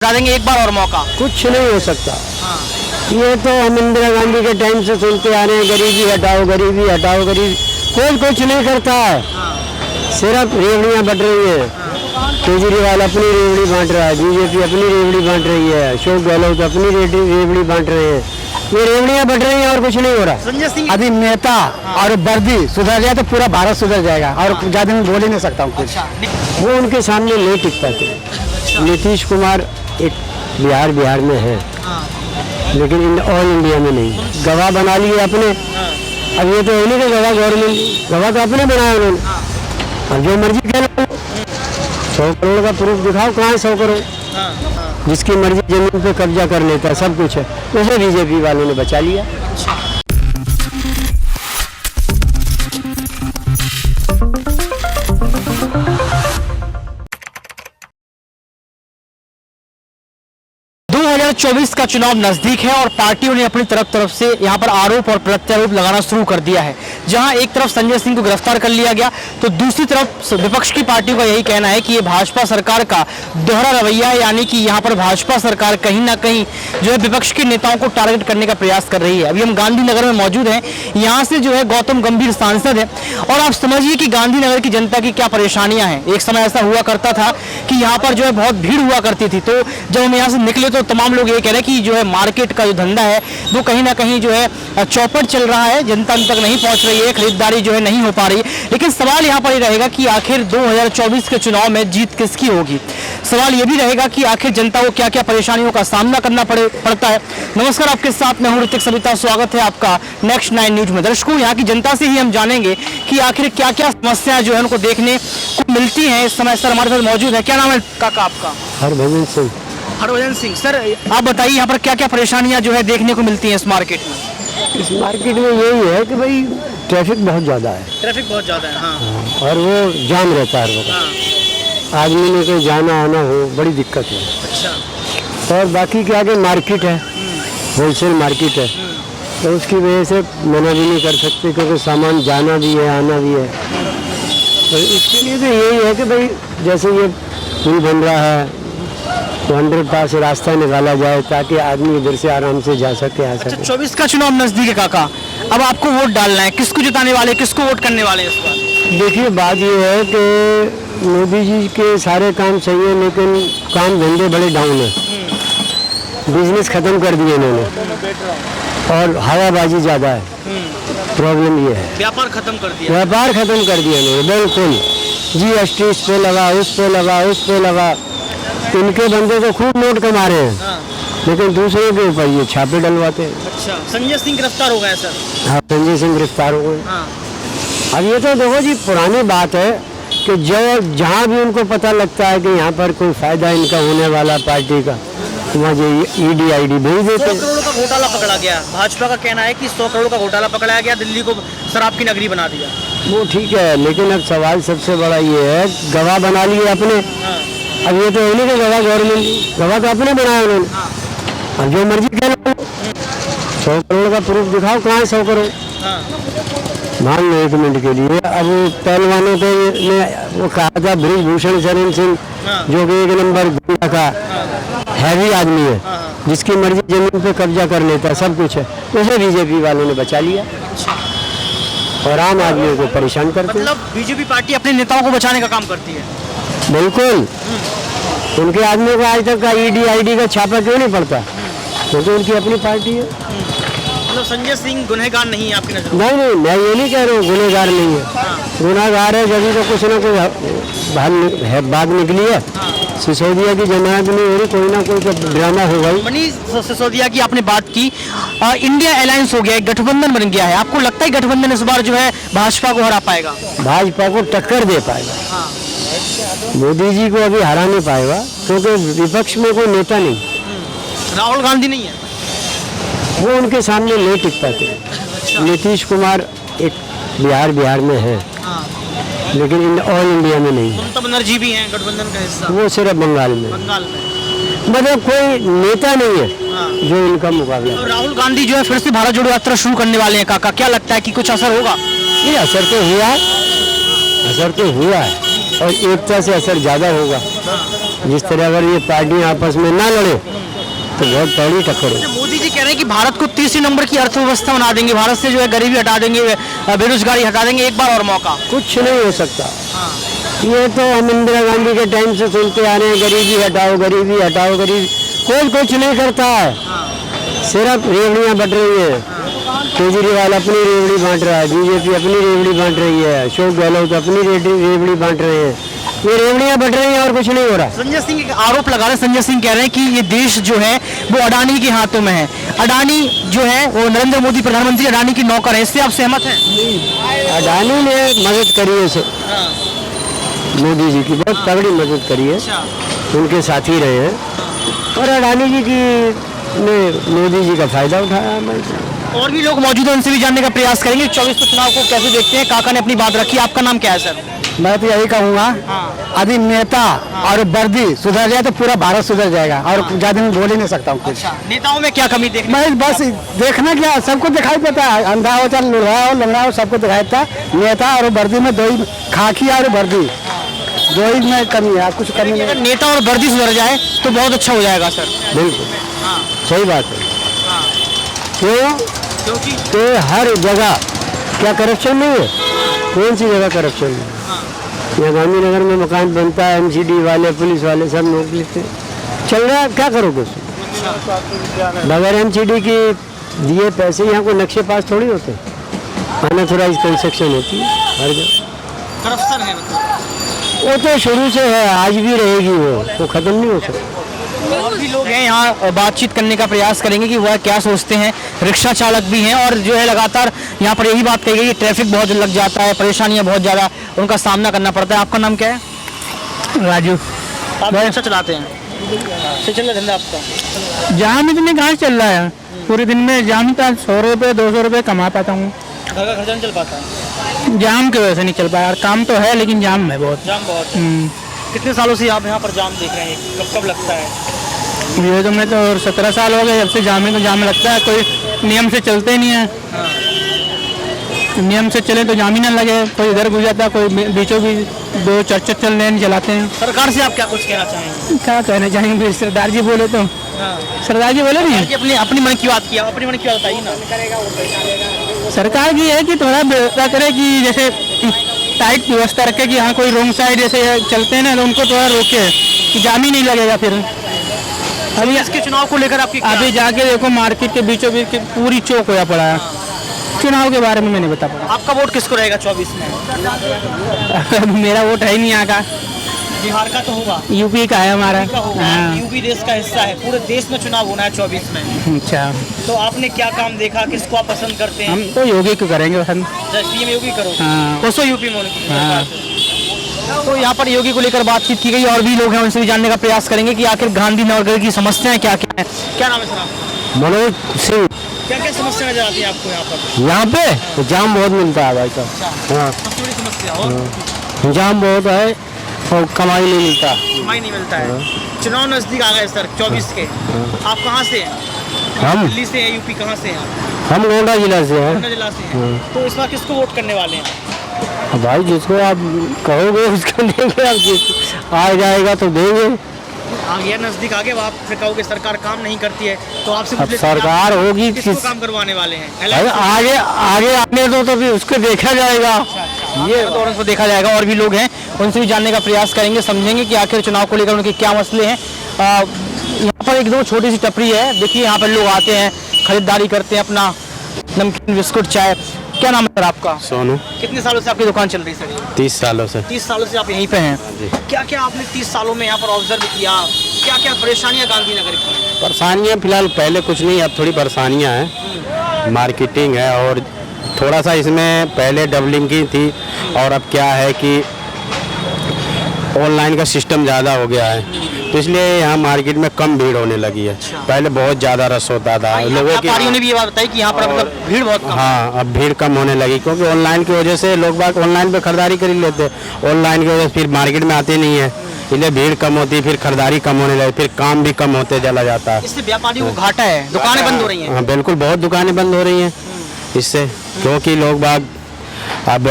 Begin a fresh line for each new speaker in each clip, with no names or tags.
बता देंगे एक बार और मौका।
कुछ नहीं हो सकता।
हाँ।
ये तो हम इंदिरा गांधी के टाइम से सुनते आ रहे हैं, गरीबी हटाओ गरीबी हटाओ गरीबी। कोई कुछ नहीं करता है, सिर्फ रेवड़ियाँ बट रही है। केजरीवाल अपनी रेवड़ी बांट रहा है, बीजेपी अपनी रेवड़ी बांट रही है, अशोक गहलोत अपनी रेवड़ी बांट रहे हैं। ये रेवड़ियाँ बट रही हैं और कुछ नहीं हो रहा।
संजय सिंह
अभी नेता और वर्दी सुधर जाए तो पूरा भारत सुधर जाएगा। और ज़्यादा मैं बोल ही नहीं सकता हूँ कुछ। वो उनके सामने नहीं टिक पाते। नीतीश कुमार एक बिहार में है, लेकिन ऑल इंडिया में नहीं। गवाह बना लिए अपने। अब ये तो है नहीं कि गवाह गवर्नमेंट, गवाह तो अपने बनाया उन्होंने। अब जो मर्जी कह लो, 100 करोड़ का प्रूफ दिखाओ, कहाँ है 100 करोड़? जिसकी मर्जी जमीन पे कब्जा कर लेता है, सब कुछ है। उसे बीजेपी वालों ने बचा लिया।
तो 2024 का चुनाव नजदीक है और पार्टियों ने अपनी तरफ से यहां पर आरोप और प्रत्यारोप लगाना शुरू कर दिया है। जहां एक तरफ संजय सिंह को गिरफ्तार कर लिया गया, तो दूसरी तरफ विपक्ष की पार्टियों का यही कहना है कि ये भाजपा सरकार का दोहरा रवैया है, यानी कि यहां पर भाजपा सरकार कहीं ना कहीं जो है विपक्ष के नेताओं को टारगेट करने का प्रयास कर रही है। अभी हम गांधीनगर में मौजूद हैं, यहाँ से जो है गौतम गंभीर सांसद है और आप समझिए कि गांधीनगर की जनता की क्या परेशानियां हैं। एक समय ऐसा हुआ करता था कि यहाँ पर जो है बहुत भीड़ हुआ करती थी, तो जब हम यहाँ से निकले तो तमाम लोग ये कह रहे हैं कि जो है मार्केट का जो धंधा है वो कहीं ना कहीं जो है चौपट चल रहा है, जनता तक नहीं पहुंच रही है, खरीदारी जो है नहीं हो पा रही। लेकिन सवाल यहाँ पर ही रहेगा कि आखिर 2024 के चुनाव में जीत किसकी होगी। सवाल ये भी रहेगा कि आखिर जनता को क्या क्या परेशानियों का सामना करना पड़ता है। नमस्कार, आपके साथ मैं हूं ऋतिक सविता, स्वागत है आपका नेक्स्ट 9 न्यूज में। दर्शकों, यहाँ की जनता से ही हम जानेंगे कि आखिर क्या क्या समस्याएं जो है उनको देखने को मिलती हैं। इस समय सर हमारे साथ मौजूद है। क्या नाम है काका आपका?
हरभजन सिंह।
हरभजन सिंह। सर आप बताइए यहाँ पर क्या क्या परेशानियां जो है देखने को मिलती हैं इस मार्केट में?
इस मार्केट में यही है कि भाई ट्रैफिक बहुत ज़्यादा है।
ट्रैफिक बहुत ज़्यादा है। हाँ।
और वो जाम रहता है।
हाँ।
आदमी ने कहीं जाना आना हो, बड़ी दिक्कत है।
अच्छा।
और बाकी के आगे मार्केट है, होलसेल मार्केट है, तो उसकी वजह से मना भी नहीं कर सकते क्योंकि सामान जाना भी है आना भी है। तो इसके लिए तो यही है कि भाई जैसे ये पुल बन रहा है तो अंडरपास से रास्ता निकाला जाए ताकि आदमी इधर से आराम से जा सके आ सके।
24 का चुनाव नजदीक है काका, अब आपको वोट डालना है, किसको जिताने वाले, किसको वोट करने वाले हैं इस बार?
देखिए, बात ये है कि मोदी जी के सारे काम सही है, लेकिन काम धंधे बड़े डाउन है। बिजनेस खत्म कर दिए इन्होंने और हवाबाजी ज़्यादा है। प्रॉब्लम ये है,
व्यापार खत्म कर दिया।
व्यापार खत्म कर दिया इन्होंने बिल्कुल। GST इस पे लगा, उस पे लगा, उस पे लगा। इनके बंदे तो खूब नोट कमा रहे हैं।
हाँ।
लेकिन दूसरे के ऊपर ये छापे डलवाते हैं।
अच्छा, संजय सिंह गिरफ्तार हो गए सर?
हाँ, संजय सिंह गिरफ्तार हो गए।
हाँ।
अब ये तो देखो जी, पुरानी बात है कि जब जहाँ भी उनको पता लगता है कि यहाँ पर कोई फायदा इनका होने वाला पार्टी का, वहाँ जो ED ID भेज देते।
100 करोड़ का घोटाला पकड़ा गया। भाजपा का कहना है कि 100 करोड़ का घोटाला पकड़ाया गया, दिल्ली को शराब की नगरी बना दिया।
वो ठीक है, लेकिन अब सवाल सबसे बड़ा ये है, गवाह बना लिए अपने। अब ये तो है नहीं कि गवाह गवर्नमेंट, गवाह तो अपने बनाया उन्होंने। अब जो मर्जी कह लो, 100 करोड़ का प्रूफ दिखाओ, कहाँ है 100 करोड़? मान लो 1 मिनट के लिए। अब पहलवानों को ने वो कहा था बृजभूषण शरण सिंह, जो कि 1 नंबर गुंडा का हैवी आदमी है, जिसकी मर्जी जमीन पे कब्जा कर लेता है, सब कुछ है। उसे बीजेपी वालों ने बचा लिया और आम आदमी को परेशान करते हैं।
मतलब बीजेपी पार्टी अपने नेताओं को बचाने का काम करती है?
बिल्कुल। उनके आदमी को आज तक का ED ID का छापा क्यों नहीं पड़ता? क्योंकि उनकी अपनी पार्टी है।
मतलब संजय सिंह गुनहगार नहीं है आपकी नजर?
नहीं, मैं ये नहीं कह रहा हूँ गुनहगार नहीं है। गुनहगार है जब तो कुछ ना कोई बात निकली है। सिसोदिया की जमानत नहीं हो रही, कोई ना कोई तो ड्रामा होगा ही।
मनीष सिसोदिया की आपने बात की, इंडिया अलायंस हो गया, एक गठबंधन बन गया है। आपको लगता है गठबंधन इस बार जो है भाजपा को हरा पाएगा?
भाजपा को टक्कर दे पाएगा। मोदी जी को अभी हरा नहीं पाएगा क्योंकि विपक्ष में कोई नेता नहीं।
राहुल गांधी नहीं है,
वो उनके सामने नहीं टिक पाते। नीतीश कुमार एक बिहार में है, लेकिन ऑल इंडिया में नहीं।
ममता बनर्जी भी हैं गठबंधन का हिस्सा,
वो सिर्फ बंगाल में। मतलब कोई नेता नहीं है जो इनका मुकाबला।
तो राहुल गांधी जो है फिर से भारत जोड़ो यात्रा शुरू करने वाले हैं काका, क्या लगता है कि कुछ असर होगा?
ये असर तो हुआ है, और एकता से असर ज़्यादा होगा। जिस तरह अगर ये पार्टियां आपस में ना लड़े तो बहुत तगड़ी टक्कर है।
मोदी जी कह रहे हैं कि भारत को तीसरी नंबर की अर्थव्यवस्था बना देंगे, भारत से जो है गरीबी हटा देंगे, बेरोजगारी हटा देंगे, एक बार और मौका।
कुछ नहीं हो सकता। ये तो हम इंदिरा गांधी के टाइम से सुनते आ रहे हैं, गरीबी हटाओ, गरीबी हटाओ, गरीबी। कोई कुछ नहीं करता है, सिर्फ रेवड़ियाँ बट रही है। केजरीवाल अपनी रेवड़ी बांट रहा है, बीजेपी अपनी रेवड़ी बांट रही है, अशोक गहलोत अपनी रेवड़ी बांट रहे हैं। ये रेवड़ियाँ बट रही हैं और कुछ नहीं हो रहा।
संजय सिंह एक आरोप लगा रहे हैं, संजय सिंह कह रहे हैं कि ये देश जो है वो अडानी के हाथों में है। अडानी जो है वो नरेंद्र मोदी प्रधानमंत्री अडानी की नौकर है, इससे आप सहमत हैं?
अडानी ने मदद करी है इसे, मोदी जी की बहुत तगड़ी मदद करी है, उनके साथ ही रहे हैं। और अडानी जी की ने मोदी जी का फायदा उठाया।
और भी लोग मौजूद हैं, उनसे भी जानने का प्रयास करेंगे 24 को चुनाव को कैसे देखते हैं। काका ने अपनी बात रखी। आपका नाम क्या है सर?
मैं तो यही कहूँगा, यदि नेता और वर्दी सुधर जाए तो पूरा भारत सुधर जाएगा। और ज्यादा मैं बोल ही नहीं सकता हूँ कुछ।
नेताओं में क्या कमी देखने?
मैं बस देखना क्या, सबको दिखाई देता है, अंधा हो चाहे लुढ़ा हो लंगड़ा हो, सबको दिखाई देता है। नेता और वर्दी में दो ही, खाकी और वर्दी दो ही में कमी है, कुछ कमी नहीं।
अगर नेता और वर्दी सुधर जाए तो बहुत अच्छा हो जाएगा सर।
बिल्कुल सही बात है। क्यों?
क्योंकि
कि हर जगह क्या करप्शन नहीं है? कौन सी जगह करप्शन नहीं है? यहाँ गांधीनगर में मकान बनता है, एमसीडी वाले पुलिस वाले सब नोट लेते चल रहा है, क्या करोगे उसमें? बगैर एमसीडी की दिए पैसे यहाँ को नक्शे पास थोड़ी होते, अनऑथराइज कंस्ट्रक्शन होती है हर जगह।
करप्शन है
वो तो शुरू से है, आज भी रहेगी, वो खत्म नहीं हो सकता।
और भी लोग हैं यहाँ, बातचीत करने का प्रयास करेंगे कि वह क्या सोचते हैं। रिक्शा चालक भी हैं और जो है लगातार यहाँ पर यही बात कही गई कि ट्रैफिक बहुत लग जाता है, परेशानियाँ बहुत ज़्यादा उनका सामना करना पड़ता है। आपका नाम क्या है?
राजू।
आप रिक्शा चलाते हैं? से चल रहा धंधा आपका?
जाम इतने कहाँ चल रहा है, पूरे दिन में जाम का 100 रुपये 200 रुपये कमा पाता हूँ।
घर का खर्चा नहीं चल पाता?
जाम की वजह से नहीं चल पाया, काम तो है लेकिन जाम है बहुत।
जाम बहुत है। कितने सालों से आप यहाँ पर जाम देख रहे हैं? कब कब लगता है?
ये तो मैं तो 17 साल हो गए जब से जाम लगता है। कोई नियम से चलते नहीं है, नियम से चले तो जाम ही ना लगे। कोई इधर घुस जाता है, कोई बीचों बीच दो चर्चा चल रहे चलाते हैं।
सरकार से आप क्या कुछ कहना चाहेंगे?
क्या कहना चाहेंगे? सरदार जी बोले तो सरदार जी बोले नहीं,
अपनी अपनी मन की बात किया, अपनी मन की बात बताइए ना।
सरकार की है कि थोड़ा व्यवस्था करे कि जैसे टाइट व्यवस्था रखे कि हाँ कोई रोंग साइड जैसे चलते हैं ना तो उनको थोड़ा रोके कि जाम ही नहीं लगेगा। फिर अभी
इसके चुनाव को लेकर आपकी
अभी जाके देखो मार्केट के बीचों बीच पूरी चौक होया पड़ा है। चुनाव के बारे में मैं नहीं बता पा।
आपका वोट किसको रहेगा 24 में?
मेरा वोट है ही नहीं यहाँ का,
बिहार का तो होगा,
यूपी का है हमारा।
हाँ। यूपी देश का हिस्सा है, पूरे देश में चुनाव होना है 24 में।
अच्छा,
तो आपने क्या काम देखा, किसको आप पसंद करते हैं?
हम तो योगी को करेंगे पसंद।
सीएम योगी करो।
हाँ।
दोस्तों यूपी में होने की
हाँ।
तो यहाँ पर योगी को लेकर बातचीत की गई। और भी लोग हैं, उनसे भी जानने का प्रयास करेंगे कि आखिर गांधीनगर की समस्याएं क्या क्या है। क्या नाम है सर आपका?
मनोज सिंह।
क्या क्या समस्या नजर आती है आपको यहाँ पर?
यहाँ पे जाम बहुत मिलता है भाई साहब। हाँ,
सबसे बड़ी समस्या और
जाम बहुत है और कमाई नहीं मिलता।
कमाई नहीं मिलता है। चुनाव नजदीक आ गए सर 24 के। आप कहाँ से हैं?
हम
दिल्ली से हैं, यूपी कहाँ से हैं?
हम गोंडा जिला से हैं।
गोंडा जिला से हैं। तो इस बार किसको वोट करने वाले हैं?
भाई जिसको आप कहोगे उसको देंगे, आप जिस आ जाएगा तो देंगे।
आ गया नजदीक आ गया, आप फिर कहोगे सरकार काम नहीं करती है तो आपसे
अब सरकार होगी
किसको
किस
काम करवाने वाले हैं?
अरे आगे आगे आने दो तो फिर उसको देखा जाएगा।
ये दौरान को देखा जाएगा। और भी लोग हैं, उनसे भी जानने का प्रयास करेंगे, समझेंगे कि आखिर चुनाव को लेकर उनके क्या मसले हैं। यहाँ पर एकदम छोटी सी टपरी है, देखिए यहाँ पर लोग आते हैं, खरीदारी करते हैं, अपना नमकीन बिस्कुट चाय। क्या नाम है सर आपका?
सोनू।
कितने सालों से आपकी दुकान चल रही है सर?
30 सालों से।
30 सालों से आप यहीं पे हैं। क्या क्या आपने 30 सालों में यहाँ पर ऑब्जर्व किया? क्या क्या परेशानियाँ गांधीनगर की?
परेशानियाँ फिलहाल पहले कुछ नहीं, अब थोड़ी परेशानियाँ हैं। मार्केटिंग है और थोड़ा सा इसमें पहले डबलिंग की थी और अब क्या है कि ऑनलाइन का सिस्टम ज़्यादा हो गया है, तो इसलिए यहाँ मार्केट में कम भीड़ होने लगी है। पहले बहुत ज़्यादा रश होता था लोगों की।
व्यापारियों ने भी ये बात बताई कि यहाँ पर मतलब भीड़ बहुत कम।
हाँ, अब भीड़ कम होने लगी क्योंकि ऑनलाइन की वजह से लोग बाग ऑनलाइन पे खरीदारी कर ही लेते, ऑनलाइन की वजह से फिर मार्केट में आते नहीं है, इसलिए भीड़ कम होती है, फिर खरीदारी कम होने लगी, फिर काम भी कम होते चला जाता है।
इससे व्यापारियों को घाटा है, दुकानें बंद हो रही हैं।
हाँ बिल्कुल, बहुत दुकानें बंद हो रही हैं इससे, क्योंकि लोग बाग
अब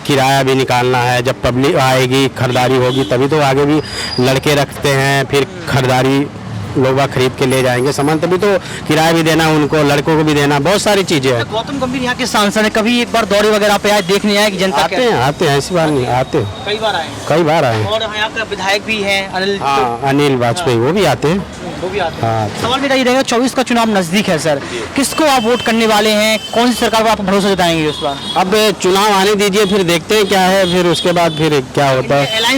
किराया भी निकालना है, जब पब्लिक आएगी खरीदारी होगी तभी तो आगे भी लड़के रखते हैं, फिर खरीदारी लोग खरीद के ले जाएंगे सामान, तभी तो किराया भी देना उनको, लड़कों को भी देना, बहुत सारी चीज़ें हैं।
गौतम गंभीर यहाँ के सांसद है, कभी एक बार दौरे वगैरह पे आए, देखने आए कि जनता
आते हैं, ऐसी बात नहीं, आते हैं,
कई बार आए
कई बार आए हैं।
और यहाँ का विधायक भी है अनिल,
हाँ, अनिल वाजपेयी वो भी आते हैं।
वो भी आते
हाँ।
सवाल मेरा ये रहेगा, 24 का चुनाव नजदीक है सर, किसको आप वोट करने वाले हैं, कौन सी सरकार पर आप भरोसा जताएंगे इस बार?
अब चुनाव आने दीजिए, फिर देखते हैं क्या है, फिर उसके बाद फिर क्या होता है।
अलायंस